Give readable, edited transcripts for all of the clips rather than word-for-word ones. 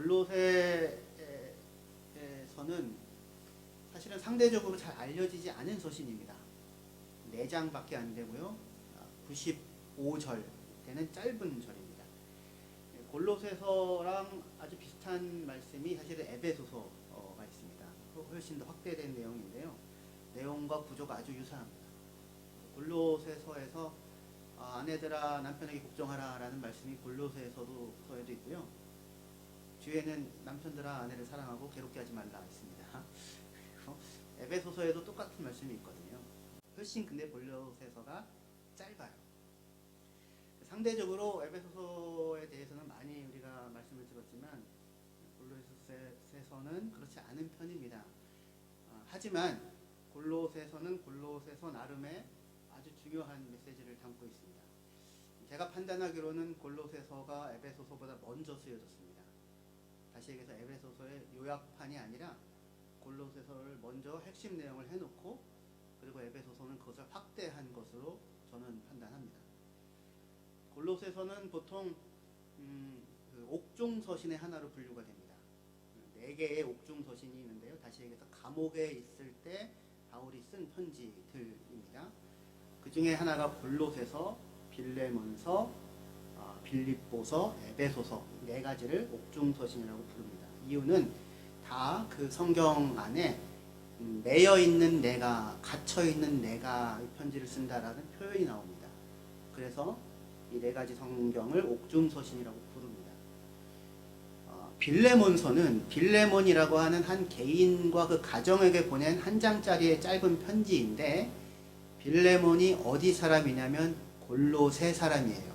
골로새에서는 사실은 상대적으로 잘 알려지지 않은 서신입니다. 4장밖에 안 되고요. 95절 되는 짧은 절입니다. 골로새서랑 아주 비슷한 말씀이 사실은 에베소서가 있습니다. 훨씬 더 확대된 내용인데요. 내용과 구조가 아주 유사합니다. 골로새서에서 아내들아 남편에게 복종하라 라는 말씀이 골로새서에도 있고요. 뒤에는 남편들아 아내를 사랑하고 괴롭게 하지 말라 있습니다. 그리고 에베소서에도 똑같은 말씀이 있거든요. 훨씬 근데 골로새서가 짧아요. 상대적으로 에베소서에 대해서는 많이 우리가 말씀을 들었지만 골로새서는 그렇지 않은 편입니다. 하지만 골로새서는 골로새서 나름의 아주 중요한 메시지를 담고 있습니다. 제가 판단하기로는 골로새서가 에베소서보다 먼저 쓰여졌습니다. 다시 얘기해서 에베소서의 요약판이 아니라 골로새서를 먼저 핵심 내용을 해놓고 그리고 에베소서는 그것을 확대한 것으로 저는 판단합니다. 골로새서는 보통 그 옥중서신의 하나로 분류가 됩니다. 4개의 옥중서신이 있는데요. 다시 얘기해서 감옥에 있을 때 바울이 쓴 편지들입니다. 그 중에 하나가 골로새서, 빌레몬서, 빌립보서, 에베소서 4가지를 옥중서신이라고 부릅니다. 이유는 다 그 성경 안에 매여있는 내가, 갇혀있는 내가 이 편지를 쓴다라는 표현이 나옵니다. 그래서 이 4가지 성경을 옥중서신이라고 부릅니다. 빌레몬서는 빌레몬이라고 하는 한 개인과 그 가정에게 보낸 한 장짜리의 짧은 편지인데 빌레몬이 어디 사람이냐면 골로새 사람이에요.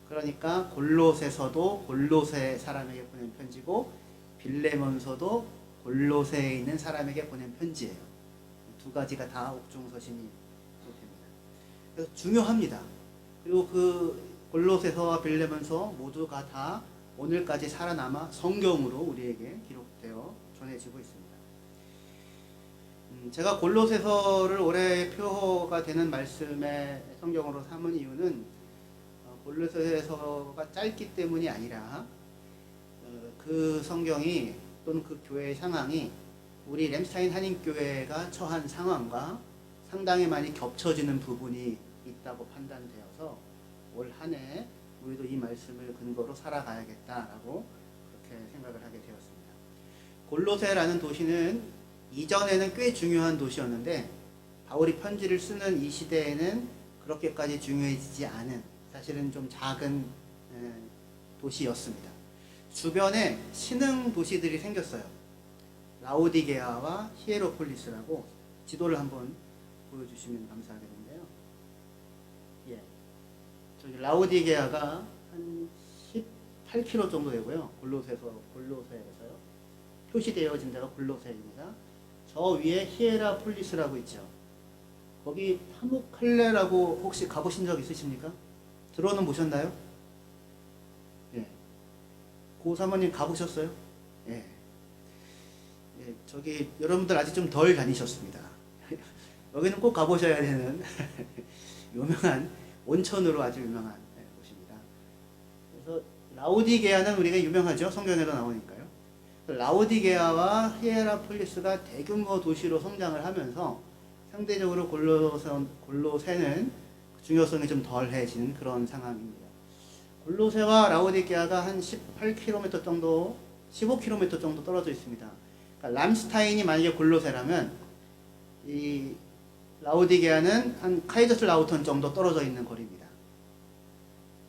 그러니까 골로새서도 골로새 사람에게 보낸 편지고 빌레몬서도 골로새에 있는 사람에게 보낸 편지예요. 2가지가 다 옥중서신이 됩니다. 그래서 중요합니다. 그리고 그 골로새서와 빌레몬서 모두가 다 오늘까지 살아남아 성경으로 우리에게 기록되어 전해지고 있습니다. 제가 골로새서를 올해 표가 되는 말씀의 성경으로 삼은 이유는 골로새서가 짧기 때문이 아니라 그 성경이 또는 그 교회의 상황이 우리 램스타인 한인교회가 처한 상황과 상당히 많이 겹쳐지는 부분이 있다고 판단되어서 올 한 해 우리도 이 말씀을 근거로 살아가야겠다라고 그렇게 생각을 하게 되었습니다. 골로새라는 도시는 이전에는 꽤 중요한 도시였는데 바울이 편지를 쓰는 이 시대에는 그렇게까지 중요해지지 않은 사실은 좀 작은 도시였습니다. 주변에 신흥 도시들이 생겼어요. 라오디게아와 히에로폴리스라고 지도를 한번 보여주시면 감사하겠는데요. 예, 저기 라오디게아가 한 18km 정도 되고요. 골로새에서요. 표시되어진 데가 골로새입니다. 저 위에 히에라폴리스라고 있죠. 거기 파무칼레라고 혹시 가보신 적 있으십니까? 들어는 보셨나요? 예. 고 사모님 가보셨어요? 예. 예. 저기 여러분들 아직 좀 덜 다니셨습니다. 여기는 꼭 가보셔야 되는 유명한 온천으로 아주 유명한 곳입니다. 그래서 라오디게아는 우리가 유명하죠. 성경에도 나오니까요. 라오디게아와 히에라폴리스가 대규모 도시로 성장을 하면서 상대적으로 골로새는 중요성이 좀 덜해지는 그런 상황입니다. 골로새와 라오디게아가 한 18km 정도, 15km 정도 떨어져 있습니다. 그러니까 람스타인이 만약에 골로새라면 이 라오디게아는 한 카이저슬라우턴 정도 떨어져 있는 거리입니다.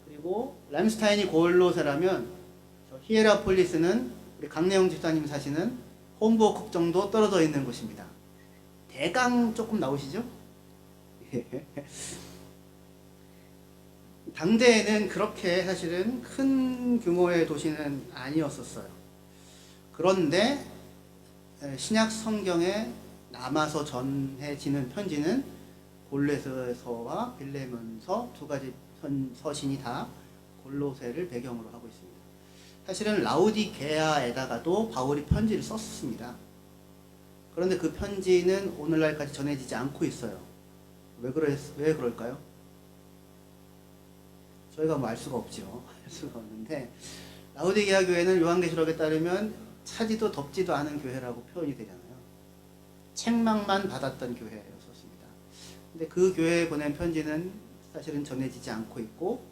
그리고 람스타인이 골로새라면 히에라폴리스는 우리 강내영 집사님 사시는 홈버크 정도 떨어져 있는 곳입니다. 대강 조금 나오시죠? 당대에는 그렇게 사실은 큰 규모의 도시는 아니었었어요. 그런데 신약 성경에 남아서 전해지는 편지는 골로새서와 빌레몬서 2가지 서신이 다 골로새를 배경으로 하고 있습니다. 사실은 라오디게아에다가도 바울이 편지를 썼습니다. 그런데 그 편지는 오늘날까지 전해지지 않고 있어요. 왜 그럴까요? 저희가 뭐 알 수가 없죠. 알 수가 없는데 라오디게아 교회는 요한계시록에 따르면 차지도 덥지도 않은 교회라고 표현이 되잖아요. 책망만 받았던 교회였었습니다. 근데 그 교회에 보낸 편지는 사실은 전해지지 않고 있고,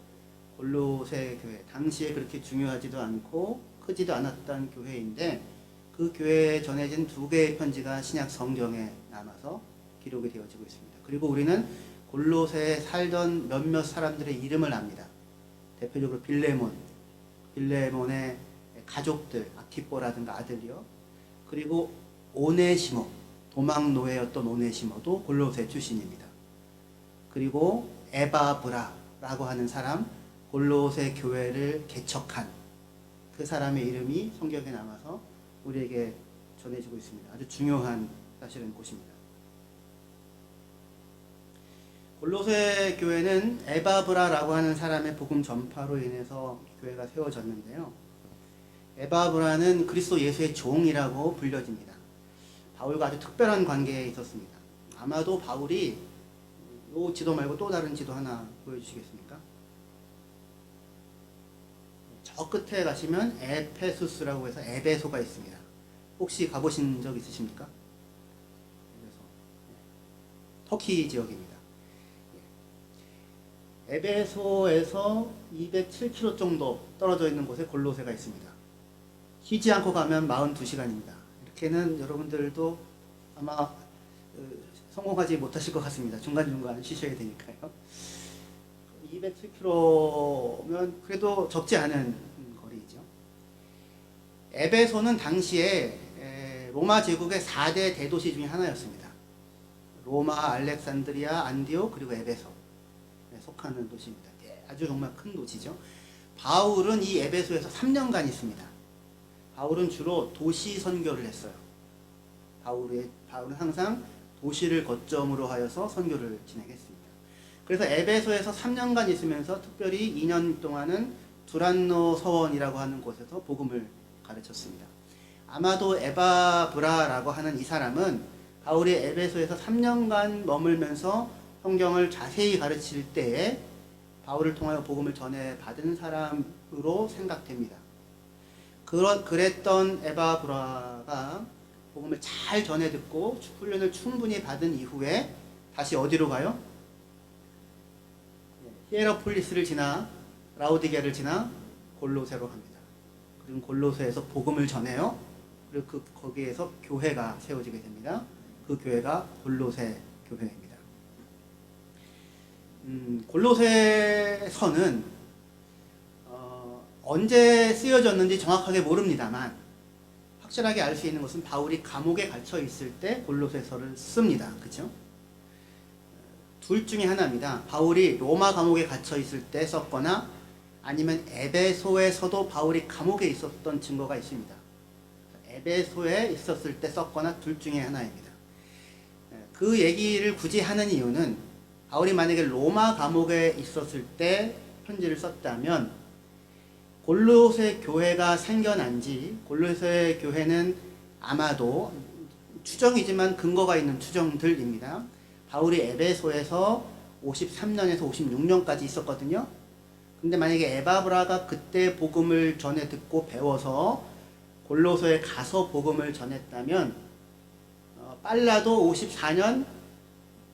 골로새 교회, 당시에 그렇게 중요하지도 않고 크지도 않았던 교회인데, 그 교회에 전해진 2개의 편지가 신약 성경에 남아서 기록이 되어지고 있습니다. 그리고 우리는 골로새에 살던 몇몇 사람들의 이름을 압니다. 대표적으로 빌레몬의 가족들, 아키포라든가 아들이요. 그리고 오네시모, 도망노예였던 오네시모도 골로새 출신입니다. 그리고 에바브라라고 하는 사람, 골로새 교회를 개척한 그 사람의 이름이 성경에 남아서 우리에게 전해지고 있습니다. 아주 중요한 사실은 곳입니다. 골로새 교회는 에바브라라고 하는 사람의 복음 전파로 인해서 교회가 세워졌는데요. 에바브라는 그리스도 예수의 종이라고 불려집니다. 바울과 아주 특별한 관계에 있었습니다. 아마도 바울이 이 지도 말고 또 다른 지도 하나 보여주시겠습니까? 저 끝에 가시면 에페수스라고 해서 에베소가 있습니다. 혹시 가보신 적 있으십니까? 터키 지역입니다. 에베소에서 207km 정도 떨어져 있는 곳에 골로새가 있습니다. 쉬지 않고 가면 42시간입니다. 이렇게는 여러분들도 아마 성공하지 못하실 것 같습니다. 중간중간 쉬셔야 되니까요. 207km면 그래도 적지 않은 거리죠. 에베소는 당시에 로마 제국의 4대 대도시 중에 하나였습니다. 로마, 알렉산드리아, 안디옥, 그리고 에베소 속하는 도시입니다. 아주 정말 큰 도시죠. 바울은 이 에베소에서 3년간 있습니다. 바울은 주로 도시 선교를 했어요. 바울은 항상 도시를 거점으로 하여서 선교를 진행했습니다. 그래서 에베소에서 3년간 있으면서 특별히 2년 동안은 두란노 서원이라고 하는 곳에서 복음을 가르쳤습니다. 아마도 에바브라라고 하는 이 사람은 바울이 에베소에서 3년간 머물면서 성경을 자세히 가르칠 때에 바울을 통하여 복음을 전해 받은 사람으로 생각됩니다. 그랬던 에바브라가 복음을 잘 전해 듣고 훈련을 충분히 받은 이후에 다시 어디로 가요? 히에라폴리스를 지나 라오디게를 지나 골로새로 갑니다. 그리고 골로새에서 복음을 전해요. 그리고 거기에서 교회가 세워지게 됩니다. 그 교회가 골로새 교회입니다. 골로새서는 언제 쓰여졌는지 정확하게 모릅니다만 확실하게 알 수 있는 것은 바울이 감옥에 갇혀 있을 때 골로새서를 씁니다. 그렇죠? 둘 중에 하나입니다. 바울이 로마 감옥에 갇혀 있을 때 썼거나 아니면 에베소에서도 바울이 감옥에 있었던 증거가 있습니다. 에베소에 있었을 때 썼거나 둘 중에 하나입니다. 그 얘기를 굳이 하는 이유는 바울이 만약에 로마 감옥에 있었을 때 편지를 썼다면 골로새 교회가 생겨난 지, 골로새 교회는 아마도 추정이지만 근거가 있는 추정들입니다. 바울이 에베소에서 53년에서 56년까지 있었거든요. 근데 만약에 에바브라가 그때 복음을 전해 듣고 배워서 골로새에 가서 복음을 전했다면 빨라도 54년,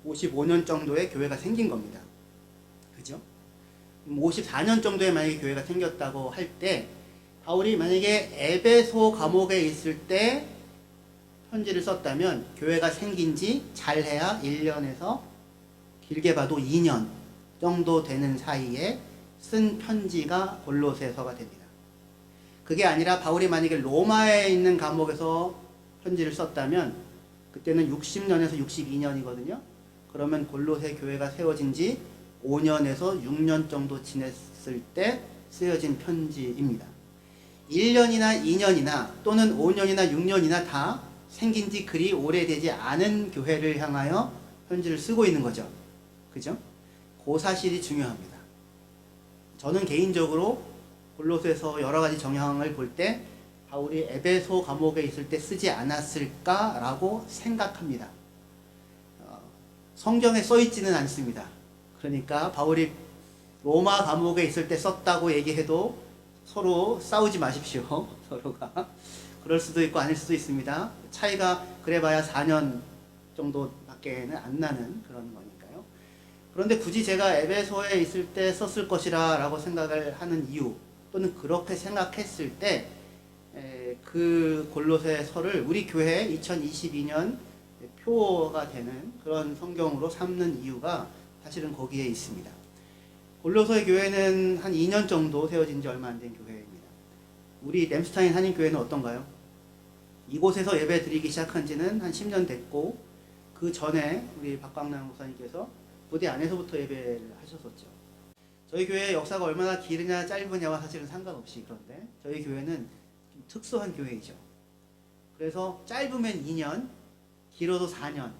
55년 정도의 교회가 생긴 겁니다. 그죠? 54년 정도에 만약에 교회가 생겼다고 할 때 바울이 만약에 에베소 감옥에 있을 때 편지를 썼다면 교회가 생긴 지 잘해야 1년에서 길게 봐도 2년 정도 되는 사이에 쓴 편지가 골로새서가 됩니다. 그게 아니라 바울이 만약에 로마에 있는 감옥에서 편지를 썼다면 그때는 60년에서 62년이거든요. 그러면 골로새 교회가 세워진 지 5년에서 6년 정도 지냈을 때 쓰여진 편지입니다. 1년이나 2년이나 또는 5년이나 6년이나 다 생긴 지 그리 오래되지 않은 교회를 향하여 편지를 쓰고 있는 거죠. 그죠? 그 사실이 중요합니다. 저는 개인적으로 골로새서 여러 가지 정황을 볼 때 바울이 에베소 감옥에 있을 때 쓰지 않았을까라고 생각합니다. 성경에 써 있지는 않습니다. 그러니까 바울이 로마 감옥에 있을 때 썼다고 얘기해도 서로 싸우지 마십시오. 서로가. 그럴 수도 있고 아닐 수도 있습니다. 차이가 그래봐야 4년 정도밖에는 안 나는 그런 거니까요. 그런데 굳이 제가 에베소에 있을 때 썼을 것이라 라고 생각을 하는 이유, 또는 그렇게 생각했을 때 그 골로새서를 우리 교회 2022년 표어가 되는 그런 성경으로 삼는 이유가 사실은 거기에 있습니다. 골로새 교회는 한 2년 정도 세워진 지 얼마 안 된 교회입니다. 우리 램스타인 한인교회는 어떤가요? 이곳에서 예배 드리기 시작한 지는 한 10년 됐고, 그 전에 우리 박광남 목사님께서 부대 안에서부터 예배를 하셨었죠. 저희 교회의 역사가 얼마나 길으냐 짧으냐와 사실은 상관없이, 그런데 저희 교회는 좀 특수한 교회이죠. 그래서 짧으면 2년, 길어도 4년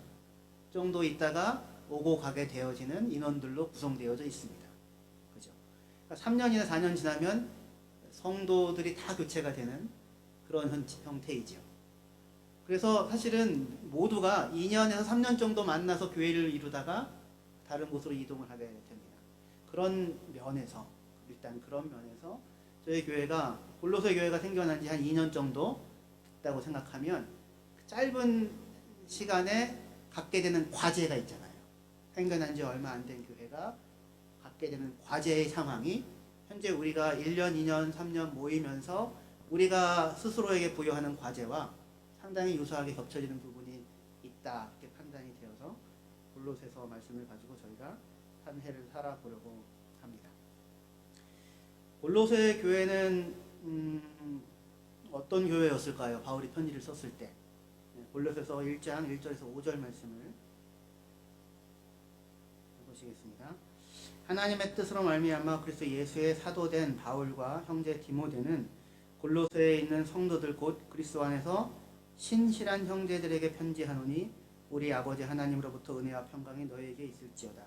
정도 있다가 오고 가게 되어지는 인원들로 구성되어져 있습니다. 그죠? 그러니까 3년이나 4년 지나면 성도들이 다 교체가 되는 그런 형태이죠. 그래서 사실은 모두가 2년에서 3년 정도 만나서 교회를 이루다가 다른 곳으로 이동을 하게 됩니다. 그런 면에서, 일단 그런 면에서 저희 교회가, 골로새 교회가 생겨난 지 한 2년 정도 됐다고 생각하면 짧은 시간에 갖게 되는 과제가 있잖아요. 생겨난 지 얼마 안 된 교회가 갖게 되는 과제의 상황이 현재 우리가 1년, 2년, 3년 모이면서 우리가 스스로에게 부여하는 과제와 상당히 유사하게 겹쳐지는 부분이 있다, 이렇게 판단이 되어서 골로새서 말씀을 가지고 저희가 한 해를 살아보려고 합니다. 골로새 교회는 어떤 교회였을까요? 바울이 편지를 썼을 때. 골로새서 1장 1절에서 5절 말씀을 보시겠습니다. 하나님의 뜻으로 말미암아 그리스도 예수의 사도된 바울과 형제 디모데는 골로새에 있는 성도들 곧 그리스도 안에서 신실한 형제들에게 편지하노니 우리 아버지 하나님으로부터 은혜와 평강이 너희에게 있을지어다.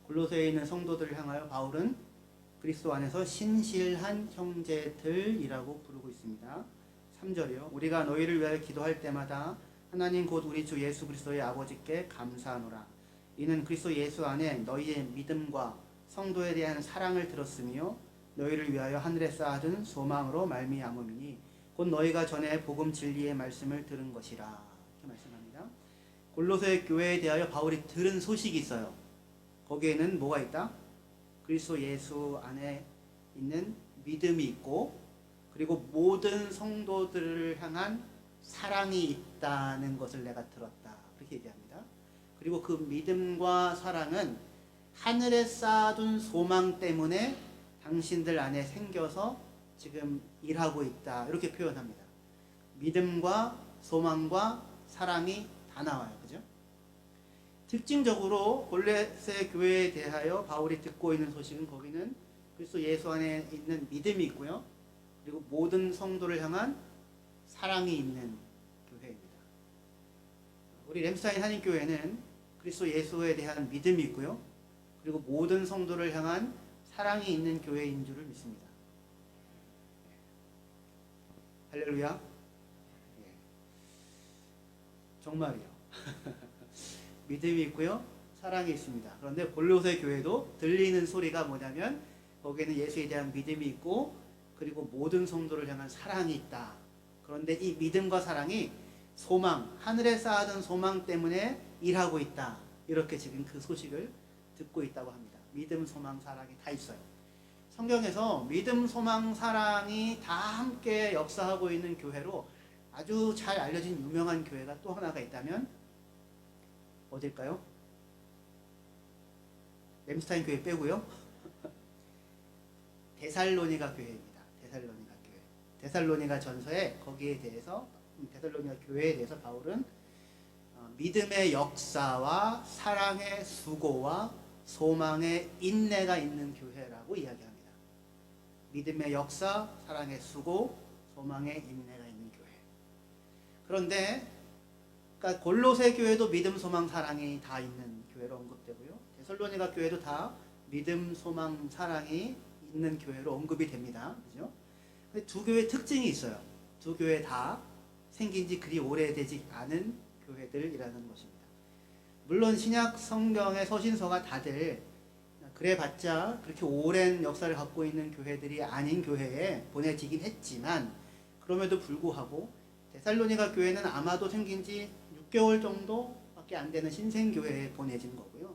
골로새에 있는 성도들을 향하여 바울은 그리스도 안에서 신실한 형제들이라고 부르고 있습니다. 3절이요. 우리가 너희를 위하여 기도할 때마다 하나님 곧 우리 주 예수 그리스도의 아버지께 감사하노라. 이는 그리스도 예수 안에 너희의 믿음과 성도에 대한 사랑을 들었으며 너희를 위하여 하늘에 쌓아둔 소망으로 말미암음이니 곧 너희가 전에 복음 진리의 말씀을 들은 것이라. 이렇게 말씀합니다. 골로새 교회에 대하여 바울이 들은 소식이 있어요. 거기에는 뭐가 있다? 그리스도 예수 안에 있는 믿음이 있고, 그리고 모든 성도들을 향한 사랑이 있다는 것을 내가 들었다. 그렇게 얘기합니다. 그리고 그 믿음과 사랑은 하늘에 쌓아둔 소망 때문에 당신들 안에 생겨서 지금 일하고 있다. 이렇게 표현합니다. 믿음과 소망과 사랑이 다 나와요. 그죠? 특징적으로 골로새 교회에 대하여 바울이 듣고 있는 소식은, 거기는 그리스도 예수 안에 있는 믿음이 있고요. 그리고 모든 성도를 향한 사랑이 있는 교회입니다. 우리 램스타인 한인교회는 그리스도 예수에 대한 믿음이 있고요. 그리고 모든 성도를 향한 사랑이 있는 교회인 줄을 믿습니다. 할렐루야. 예. 정말이요. 믿음이 있고요. 사랑이 있습니다. 그런데 골로새 교회도 들리는 소리가 뭐냐면, 거기에는 예수에 대한 믿음이 있고, 그리고 모든 성도를 향한 사랑이 있다. 그런데 이 믿음과 사랑이 소망, 하늘에 쌓아둔 소망 때문에 일하고 있다. 이렇게 지금 그 소식을 듣고 있다고 합니다. 믿음, 소망, 사랑이 다 있어요. 성경에서 믿음, 소망, 사랑이 다 함께 역사하고 있는 교회로 아주 잘 알려진 유명한 교회가 또 하나가 있다면 어딜까요? 램스타인 교회 빼고요. 데살로니가 교회입니다. 데살로니가 교회. 데살로니가 전서에 거기에 대해서, 데살로니가 교회에 대해서 바울은 믿음의 역사와 사랑의 수고와 소망의 인내가 있는 교회라고 이야기합니다. 믿음의 역사, 사랑의 수고, 소망의 인내가 있는 교회. 그런데 그러니까 골로새 교회도 믿음, 소망, 사랑이 다 있는 교회로 언급되고요. 데살로니가 교회도 다 믿음, 소망, 사랑이 있는 교회로 언급이 됩니다. 그죠? 근데 두 교회의 특징이 있어요. 두 교회 다 생긴 지 그리 오래되지 않은 교회들이라는 것입니다. 물론 신약 성경의 서신서가 다들 그래봤자 그렇게 오랜 역사를 갖고 있는 교회들이 아닌 교회에 보내지긴 했지만 그럼에도 불구하고 데살로니가 교회는 아마도 생긴 지 6개월 정도밖에 안 되는 신생교회에 보내진 거고요.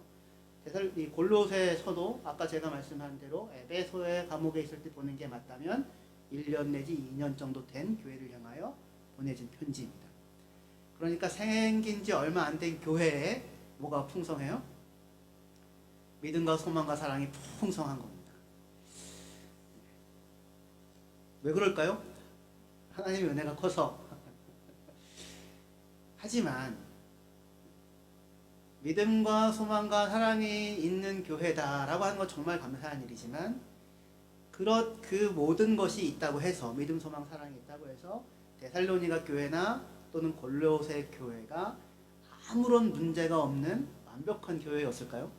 이 골로새서도 아까 제가 말씀한 대로 에베소의 감옥에 있을 때 보낸 게 맞다면 1년 내지 2년 정도 된 교회를 향하여 보내진 편지입니다. 그러니까 생긴 지 얼마 안 된 교회에 뭐가 풍성해요? 믿음과 소망과 사랑이 풍성한 겁니다. 왜 그럴까요? 하나님의 은혜가 커서. 하지만 믿음과 소망과 사랑이 있는 교회다라고 하는 건 정말 감사한 일이지만 그 모든 것이 있다고 해서 믿음, 소망, 사랑이 있다고 해서 데살로니가 교회나 또는 골로새 교회가 아무런 문제가 없는 완벽한 교회였을까요?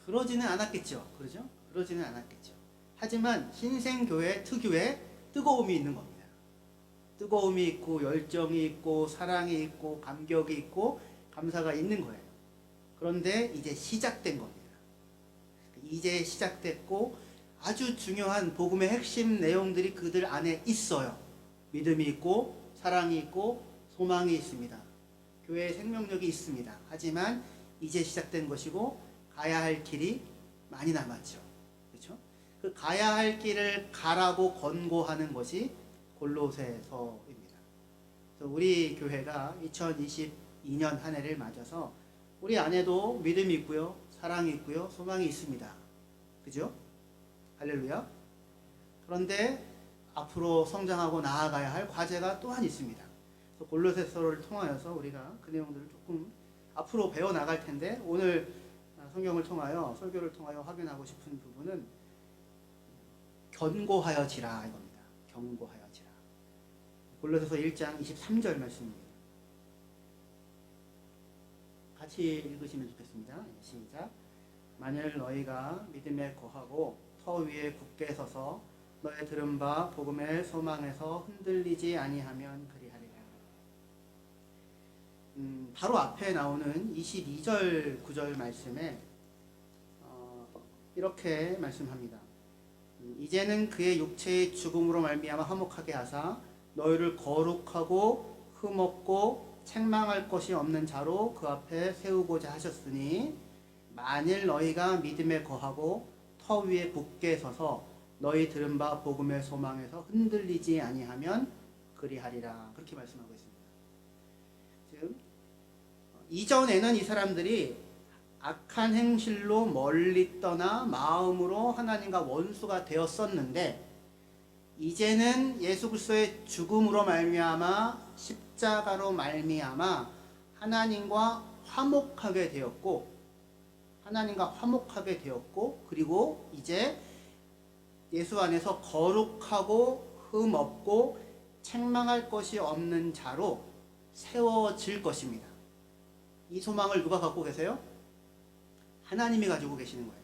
그러지는 않았겠죠. 그러죠? 그러지는 않았겠죠. 하지만 신생교회 특유의 뜨거움이 있는 겁니다. 뜨거움이 있고 열정이 있고 사랑이 있고 감격이 있고 감사가 있는 거예요. 그런데 이제 시작된 겁니다. 이제 시작됐고 아주 중요한 복음의 핵심 내용들이 그들 안에 있어요. 믿음이 있고 사랑이 있고 소망이 있습니다. 교회의 생명력이 있습니다. 하지만 이제 시작된 것이고 가야 할 길이 많이 남았죠. 그렇죠? 그 가야 할 길을 가라고 권고하는 것이 골로새서입니다. 그래서 우리 교회가 2022년 한 해를 맞아서 우리 안에도 믿음이 있고요, 사랑이 있고요, 소망이 있습니다. 그죠? 할렐루야. 그런데 앞으로 성장하고 나아가야 할 과제가 또한 있습니다. 그래서 골로새서를 통하여서 우리가 그 내용들을 조금 앞으로 배워 나갈 텐데 오늘 성경을 통하여 설교를 통하여 확인하고 싶은 부분은 견고하여지라 이겁니다. 견고하여지라. 골로새서 1장 23절 말씀입니다. 같이 읽으시면 좋겠습니다. 시작. 만일 너희가 믿음에 거하고 터 위에 굳게 서서 너의 들은 바 복음의 소망에서 흔들리지 아니하면 그리하리라. 바로 앞에 나오는 22절 9절 말씀에 이렇게 말씀합니다. 이제는 그의 육체의 죽음으로 말미암아 화목하게 하사 너희를 거룩하고 흠없고 책망할 것이 없는 자로 그 앞에 세우고자 하셨으니 만일 너희가 믿음에 거하고 터 위에 굳게 서서 너희 들은 바 복음의 소망에서 흔들리지 아니하면 그리하리라. 그렇게 말씀하고 있습니다. 즉 이전에는 이 사람들이 악한 행실로 멀리 떠나 마음으로 하나님과 원수가 되었었는데 이제는 예수 그리스도의 죽음으로 말미암아 십자가로 말미암아 하나님과 화목하게 되었고 그리고 이제 예수 안에서 거룩하고 흠없고 책망할 것이 없는 자로 세워질 것입니다. 이 소망을 누가 갖고 계세요? 하나님이 가지고 계시는 거예요.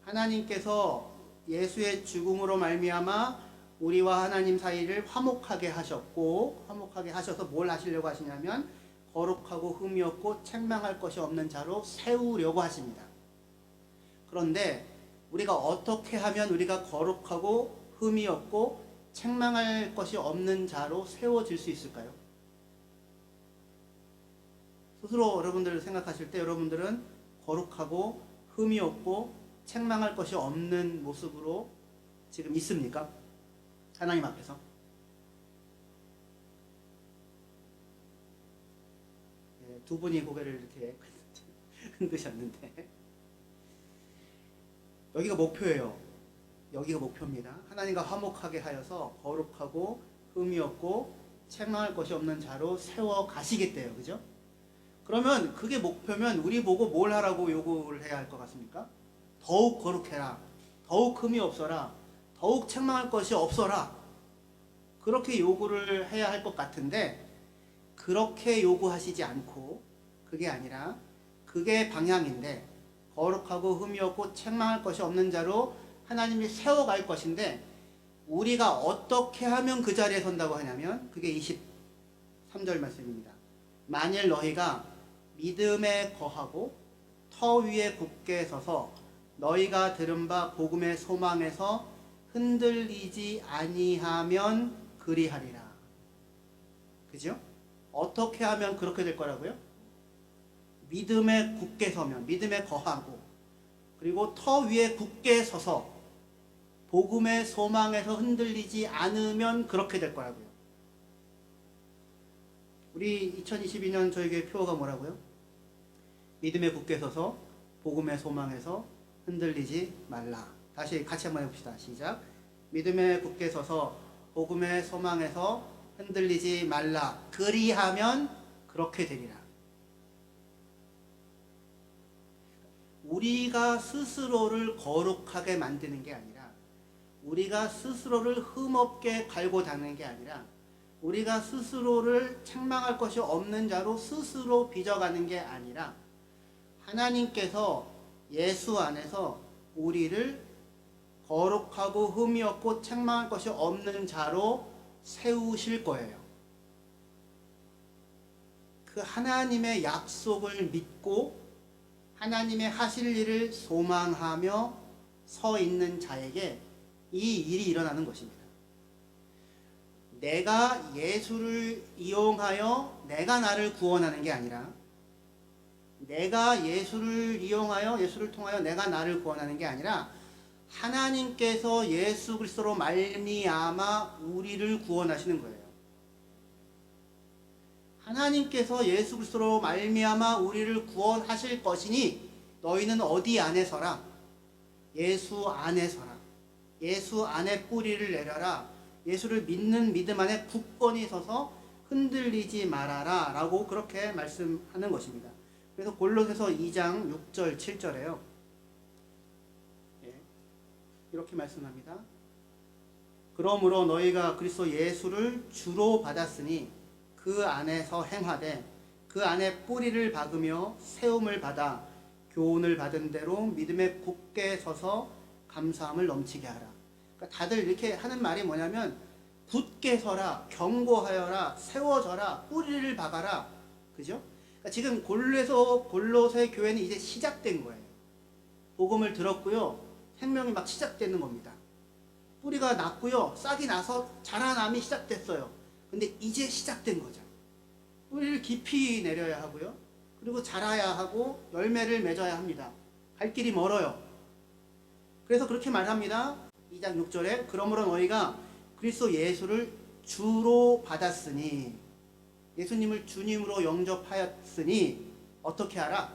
하나님께서 예수의 죽음으로 말미암아 우리와 하나님 사이를 화목하게 하셨고 화목하게 하셔서 뭘 하시려고 하시냐면 거룩하고 흠이 없고 책망할 것이 없는 자로 세우려고 하십니다. 그런데 우리가 어떻게 하면 우리가 거룩하고 흠이 없고 책망할 것이 없는 자로 세워질 수 있을까요? 스스로 여러분들 생각하실 때 여러분들은 거룩하고 흠이 없고 책망할 것이 없는 모습으로 지금 있습니까? 하나님 앞에서. 네, 두 분이 고개를 이렇게 흔드셨는데 여기가 목표예요. 여기가 목표입니다. 하나님과 화목하게 하여서 거룩하고 흠이 없고 책망할 것이 없는 자로 세워 가시겠대요. 그죠? 그러면 그게 목표면 우리 보고 뭘 하라고 요구를 해야 할 것 같습니까? 더욱 거룩해라. 더욱 흠이 없어라. 더욱 책망할 것이 없어라. 그렇게 요구를 해야 할 것 같은데 그렇게 요구하시지 않고 그게 아니라 그게 방향인데 거룩하고 흠이 없고 책망할 것이 없는 자로 하나님이 세워갈 것인데 우리가 어떻게 하면 그 자리에 선다고 하냐면 그게 23절 말씀입니다. 만일 너희가 믿음에 거하고 터 위에 굳게 서서 너희가 들은 바 복음의 소망에서 흔들리지 아니하면 그리하리라. 그죠? 어떻게 하면 그렇게 될 거라고요? 믿음에 굳게 서면, 믿음에 거하고, 그리고 터 위에 굳게 서서 복음의 소망에서 흔들리지 않으면 그렇게 될 거라고요. 우리 2022년 저에게 표어가 뭐라고요? 믿음에 굳게 서서 복음의 소망에서 흔들리지 말라. 다시 같이 한번 해봅시다. 시작. 믿음에 굳게 서서 복음의 소망에서 흔들리지 말라. 그리하면 그렇게 되리라. 우리가 스스로를 거룩하게 만드는 게 아니라, 우리가 스스로를 흠없게 갈고 닦는 게 아니라, 우리가 스스로를 책망할 것이 없는 자로 스스로 빚어가는 게 아니라, 하나님께서 예수 안에서 우리를 거룩하고 흠이 없고 책망할 것이 없는 자로 세우실 거예요. 그 하나님의 약속을 믿고 하나님의 하실 일을 소망하며 서 있는 자에게 이 일이 일어나는 것입니다. 내가 예수를 이용하여 내가 나를 구원하는 게 아니라, 내가 예수를 이용하여 예수를 통하여 내가 나를 구원하는 게 아니라, 하나님께서 예수 그리스도로 말미암아 우리를 구원하시는 거예요. 하나님께서 예수 그리스도로 말미암아 우리를 구원하실 것이니 너희는 어디 안에 서라? 예수 안에 서라. 예수 안에 뿌리를 내려라. 예수를 믿는 믿음 안에 굳건히 서서 흔들리지 말아라 라고 그렇게 말씀하는 것입니다. 그래서 골로새서 2장 6절 7절에요. 이렇게 말씀합니다. 그러므로 너희가 그리스도 예수를 주로 받았으니 그 안에서 행하되 그 안에 뿌리를 박으며 세움을 받아 교훈을 받은 대로 믿음에 굳게 서서 감사함을 넘치게 하라. 그러니까 다들 이렇게 하는 말이 뭐냐면 굳게 서라, 견고하여라, 세워져라, 뿌리를 박아라. 그죠? 그러니까 지금 골로새 교회는 이제 시작된 거예요. 복음을 들었고요. 생명이 막 시작되는 겁니다. 뿌리가 났고요. 싹이 나서 자라남이 시작됐어요. 근데 이제 시작된 거죠. 뿌리를 깊이 내려야 하고요. 그리고 자라야 하고 열매를 맺어야 합니다. 갈 길이 멀어요. 그래서 그렇게 말합니다. 2장 6절에 그러므로 너희가 그리스도 예수를 주로 받았으니, 예수님을 주님으로 영접하였으니 어떻게 하라?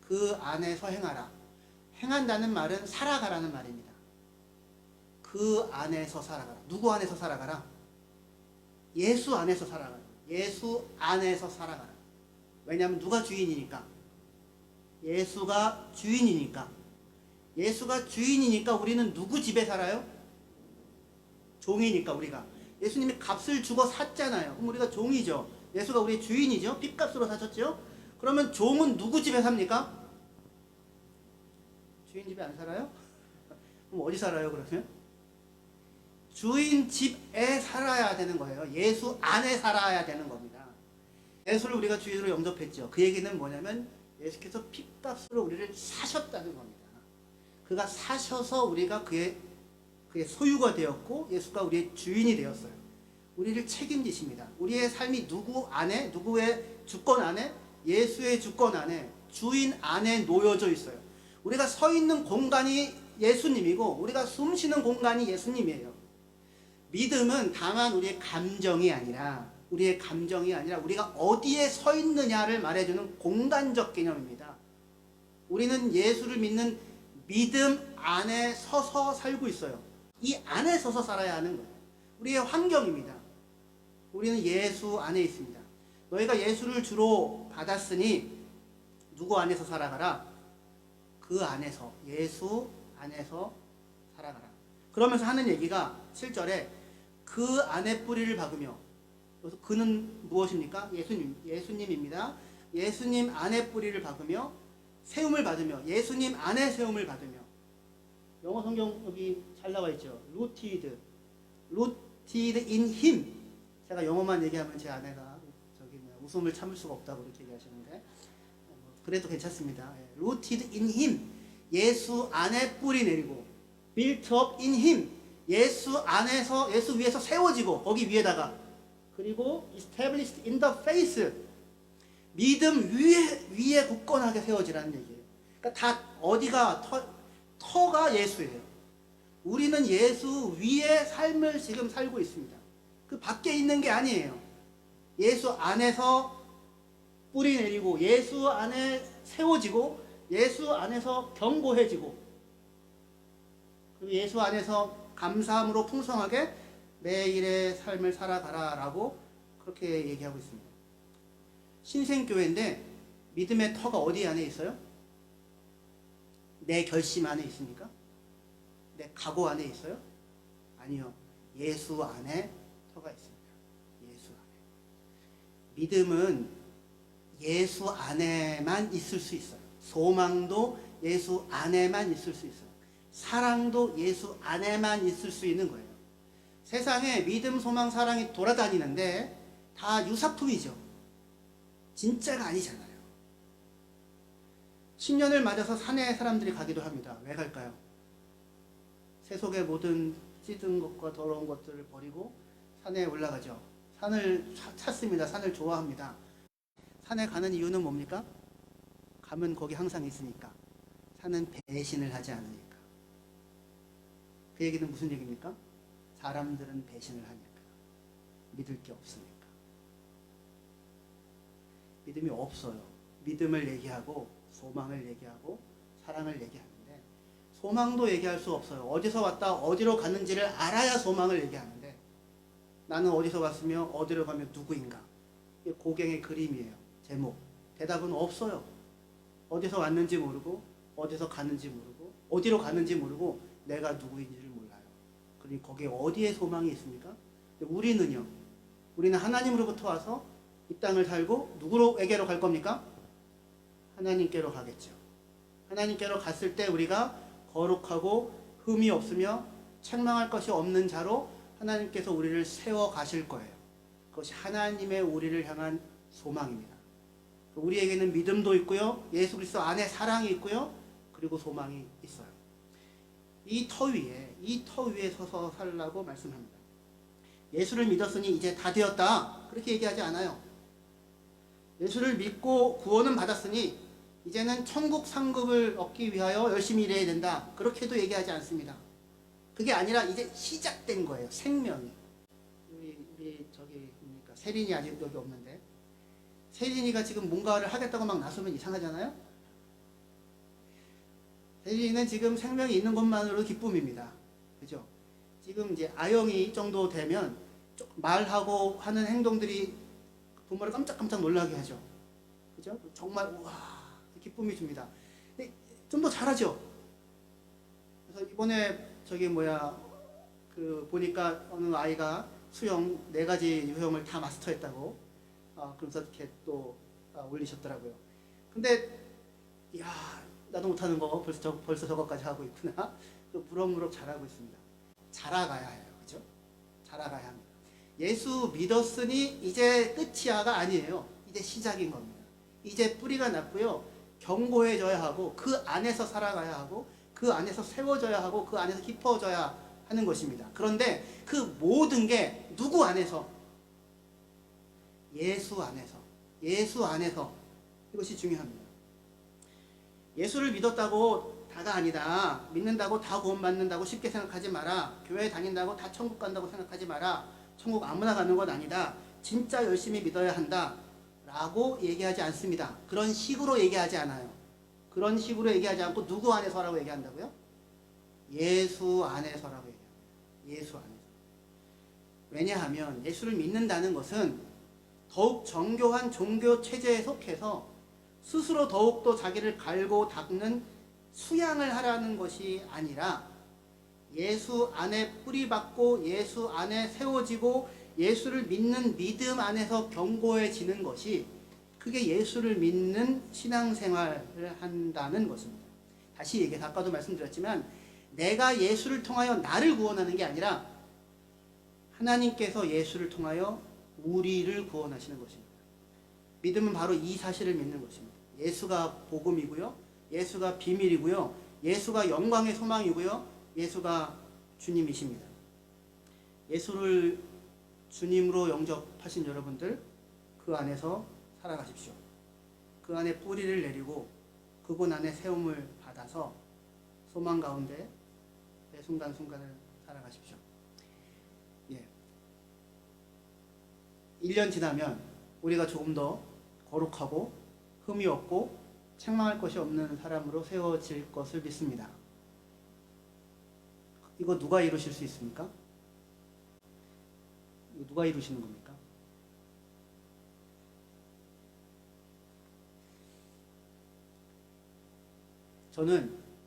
그 안에서 행하라. 행한다는 말은 살아가라는 말입니다. 그 안에서 살아가라. 누구 안에서 살아가라? 예수 안에서 살아가라. 예수 안에서 살아가라. 왜냐하면 누가 주인이니까? 예수가 주인이니까. 예수가 주인이니까 우리는 누구 집에 살아요? 종이니까 우리가. 예수님이 값을 주고 샀잖아요. 그럼 우리가 종이죠. 예수가 우리의 주인이죠. 핏값으로 사셨죠. 그러면 종은 누구 집에 삽니까? 주인 집에 안 살아요? 그럼 어디 살아요 그러면? 주인 집에 살아야 되는 거예요. 예수 안에 살아야 되는 겁니다. 예수를 우리가 주인으로 영접했죠. 그 얘기는 뭐냐면 예수께서 핏값으로 우리를 사셨다는 겁니다. 그가 사셔서 우리가 그의 소유가 되었고 예수가 우리의 주인이 되었어요. 우리를 책임지십니다. 우리의 삶이 누구 안에, 누구의 주권 안에, 예수의 주권 안에, 주인 안에 놓여져 있어요. 우리가 서 있는 공간이 예수님이고 우리가 숨 쉬는 공간이 예수님이에요. 믿음은 다만 우리의 감정이 아니라 우리가 어디에 서 있느냐를 말해주는 공간적 개념입니다. 우리는 예수를 믿는 믿음 안에 서서 살고 있어요. 이 안에 서서 살아야 하는 거예요. 우리의 환경입니다. 우리는 예수 안에 있습니다. 너희가 예수를 주로 받았으니 누구 안에서 살아가라? 그 안에서, 예수 안에서 살아가라. 그러면서 하는 얘기가 7절에 그 안에 뿌리를 박으며, 그래서 그는 무엇입니까? 예수님입니다. 예수님 안에 뿌리를 박으며 세움을 받으며, 예수님 안에 세움을 받으며. 영어 성경 여기 잘 나와 있죠. rooted in him. 제가 영어만 얘기하면 제 아내가 웃음을 참을 수가 없다고 이렇게 얘기하시는데 그래도 괜찮습니다. rooted in him. 예수 안에 뿌리 내리고 built up in him. 예수 안에서 예수 위에서 세워지고 거기 위에다가 그리고 established in the faith. 믿음 위에 굳건하게 세워지라는 얘기예요. 그러니까 다 어디가 터가 예수예요. 우리는 예수 위에 삶을 지금 살고 있습니다. 그 밖에 있는 게 아니에요. 예수 안에서 뿌리 내리고 예수 안에 세워지고 예수 안에서 견고해지고 그리고 예수 안에서 감사함으로 풍성하게 매일의 삶을 살아가라라고 그렇게 얘기하고 있습니다. 신생교회인데 믿음의 터가 어디 안에 있어요? 내 결심 안에 있습니까? 내 각오 안에 있어요? 아니요. 예수 안에 터가 있습니다. 예수 안에. 믿음은 예수 안에만 있을 수 있어요. 소망도 예수 안에만 있을 수 있어요. 사랑도 예수 안에만 있을 수 있는 거예요. 세상에 믿음, 소망, 사랑이 돌아다니는데 다 유사품이죠. 진짜가 아니잖아요. 신년을 맞아서 산에 사람들이 가기도 합니다. 왜 갈까요? 세속의 모든 찌든 것과 더러운 것들을 버리고 산에 올라가죠. 산을 찾습니다. 산을 좋아합니다. 산에 가는 이유는 뭡니까? 가면 거기 항상 있으니까. 산은 배신을 하지 않으니까. 그 얘기는 무슨 얘기입니까? 사람들은 배신을 하니까. 믿을 게 없으니까. 믿음이 없어요. 믿음을 얘기하고 소망을 얘기하고 사랑을 얘기하는데 소망도 얘기할 수 없어요. 어디서 왔다 어디로 갔는지를 알아야 소망을 얘기하는데 나는 어디서 왔으며 어디로 가면 누구인가. 이게 고갱의 그림이에요. 제목. 대답은 없어요. 어디서 왔는지 모르고 어디서 갔는지 모르고 어디로 갔는지 모르고 내가 누구인지를 몰라요. 그러니 거기에 어디에 소망이 있습니까? 우리는요. 우리는 하나님으로부터 와서 이 땅을 살고 누구에게로 갈 겁니까? 하나님께로 가겠죠. 하나님께로 갔을 때 우리가 거룩하고 흠이 없으며 책망할 것이 없는 자로 하나님께서 우리를 세워 가실 거예요. 그것이 하나님의 우리를 향한 소망입니다. 우리에게는 믿음도 있고요. 예수 그리스도 안에 사랑이 있고요. 그리고 소망이 있어요. 이 터 위에 서서 살라고 말씀합니다. 예수를 믿었으니 이제 다 되었다. 그렇게 얘기하지 않아요. 예수를 믿고 구원은 받았으니 이제는 천국 상급을 얻기 위하여 열심히 일해야 된다. 그렇게도 얘기하지 않습니다. 그게 아니라 이제 시작된 거예요. 생명이. 우리 저기 뭡니까? 세린이 아직 여기 없는데 세린이가 지금 뭔가를 하겠다고 막 나서면 이상하잖아요. 세린이는 지금 생명이 있는 것만으로 기쁨입니다. 그죠? 지금 이제 아영이 정도 되면 말하고 하는 행동들이 부모를 깜짝깜짝 놀라게 하죠. 그죠? 정말 우와 기쁨이 줍니다. 근데 좀 더 잘하죠. 그래서 이번에 저기 보니까 어느 아이가 수영 4가지 유형을 다 마스터했다고 그러면서 이렇게 또 올리셨더라고요. 근데 야 나도 못하는 거 벌써 저거까지 하고 있구나. 무럭무럭 잘하고 있습니다. 자라가야 해요. 그죠? 자라가야 합니다. 예수 믿었으니 이제 끝이야가 아니에요. 이제 시작인 겁니다. 이제 뿌리가 났고요. 견고해져야 하고 그 안에서 살아가야 하고 그 안에서 세워져야 하고 그 안에서 깊어져야 하는 것입니다. 그런데 그 모든 게 누구 안에서? 예수 안에서 이것이 중요합니다. 예수를 믿었다고 다가 아니다. 믿는다고 다 구원받는다고 쉽게 생각하지 마라. 교회 다닌다고 다 천국 간다고 생각하지 마라. 천국 아무나 가는 건 아니다. 진짜 열심히 믿어야 한다. 라고 얘기하지 않습니다. 그런 식으로 얘기하지 않아요. 그런 식으로 얘기하지 않고 누구 안에서라고 얘기한다고요? 예수 안에서라고 얘기합니다. 예수 안에서. 왜냐하면 예수를 믿는다는 것은 더욱 정교한 종교 체제에 속해서 스스로 더욱더 자기를 갈고 닦는 수양을 하라는 것이 아니라 예수 안에 뿌리박고 예수 안에 세워지고 예수를 믿는 믿음 안에서 견고해지는 것이 그게 예수를 믿는 신앙생활을 한다는 것입니다. 다시 얘기해서 아까도 말씀드렸지만 내가 예수를 통하여 나를 구원하는 게 아니라 하나님께서 예수를 통하여 우리를 구원하시는 것입니다. 믿음은 바로 이 사실을 믿는 것입니다. 예수가 복음이고요. 예수가 비밀이고요. 예수가 영광의 소망이고요. 예수가 주님이십니다. 예수를 주님으로 영접하신 여러분들, 그 안에서 살아가십시오. 그 안에 뿌리를 내리고 그곳 안에 세움을 받아서 소망 가운데 매 순간순간을 살아가십시오. 예. 1년 지나면 우리가 조금 더 거룩하고 흠이 없고 책망할 것이 없는 사람으로 세워질 것을 믿습니다. 이거 누가 이루실 수 있습니까? 이거 누가 이루시는 겁니까?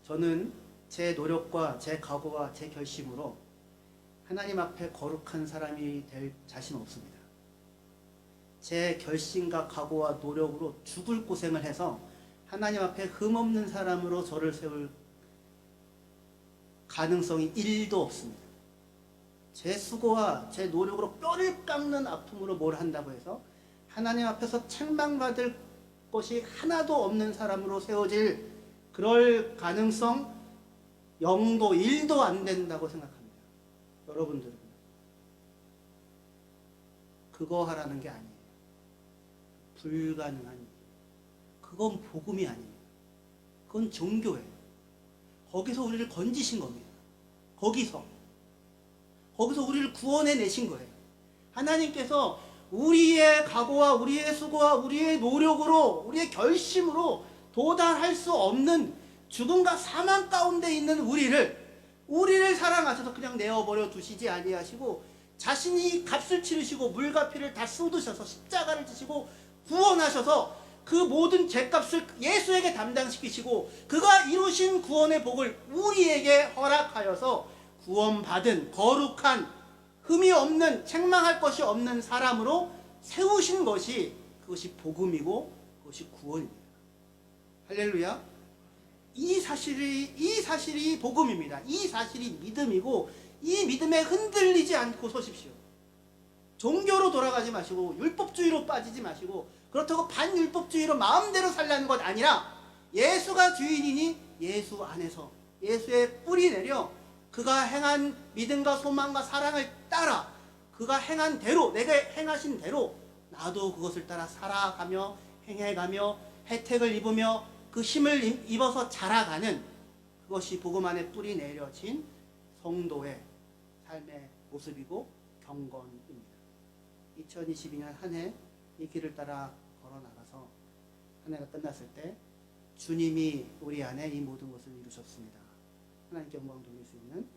저는 제 노력과 제 각오와 제 결심으로 하나님 앞에 거룩한 사람이 될 자신 없습니다. 제 결심과 각오와 노력으로 죽을 고생을 해서 하나님 앞에 흠없는 사람으로 저를 세울 가능성이 1도 없습니다. 제 수고와 제 노력으로 뼈를 깎는 아픔으로 뭘 한다고 해서 하나님 앞에서 책망받을 것이 하나도 없는 사람으로 세워질 그럴 가능성 0도 1도 안 된다고 생각합니다. 여러분들은 그거 하라는 게 아니에요. 불가능한 일. 그건 복음이 아닙니다. 그건 종교예요. 거기서 우리를 건지신 겁니다. 거기서 우리를 구원해 내신 거예요. 하나님께서 우리의 각오와 우리의 수고와 우리의 노력으로 우리의 결심으로 도달할 수 없는 죽음과 사망 가운데 있는 우리를 사랑하셔서 그냥 내어버려 두시지 아니하시고 자신이 값을 치르시고 물과 피를 다 쏟으셔서 십자가를 지시고 구원하셔서 그 모든 죄값을 예수에게 담당시키시고 그가 이루신 구원의 복을 우리에게 허락하여서 구원받은 거룩한 흠이 없는 책망할 것이 없는 사람으로 세우신 것이 그것이 복음이고 그것이 구원입니다. 할렐루야. 이 사실이 복음입니다. 이 사실이 믿음이고 이 믿음에 흔들리지 않고 서십시오. 종교로 돌아가지 마시고 율법주의로 빠지지 마시고 그렇다고 반율법주의로 마음대로 살라는 것 아니라 예수가 주인이니 예수 안에서 예수의 뿌리 내려 그가 행한 믿음과 소망과 사랑을 따라 그가 행한 대로 내가 행하신 대로 나도 그것을 따라 살아가며 행해가며 혜택을 입으며 그 힘을 입어서 자라가는 그것이 복음 안에 뿌리 내려진 성도의 삶의 모습이고 경건입니다. 2022년 한 해 이 길을 따라 걸어나가서 한 해가 끝났을 때 주님이 우리 안에 이 모든 것을 이루셨습니다. 하나님께 영광 돌릴 수 있는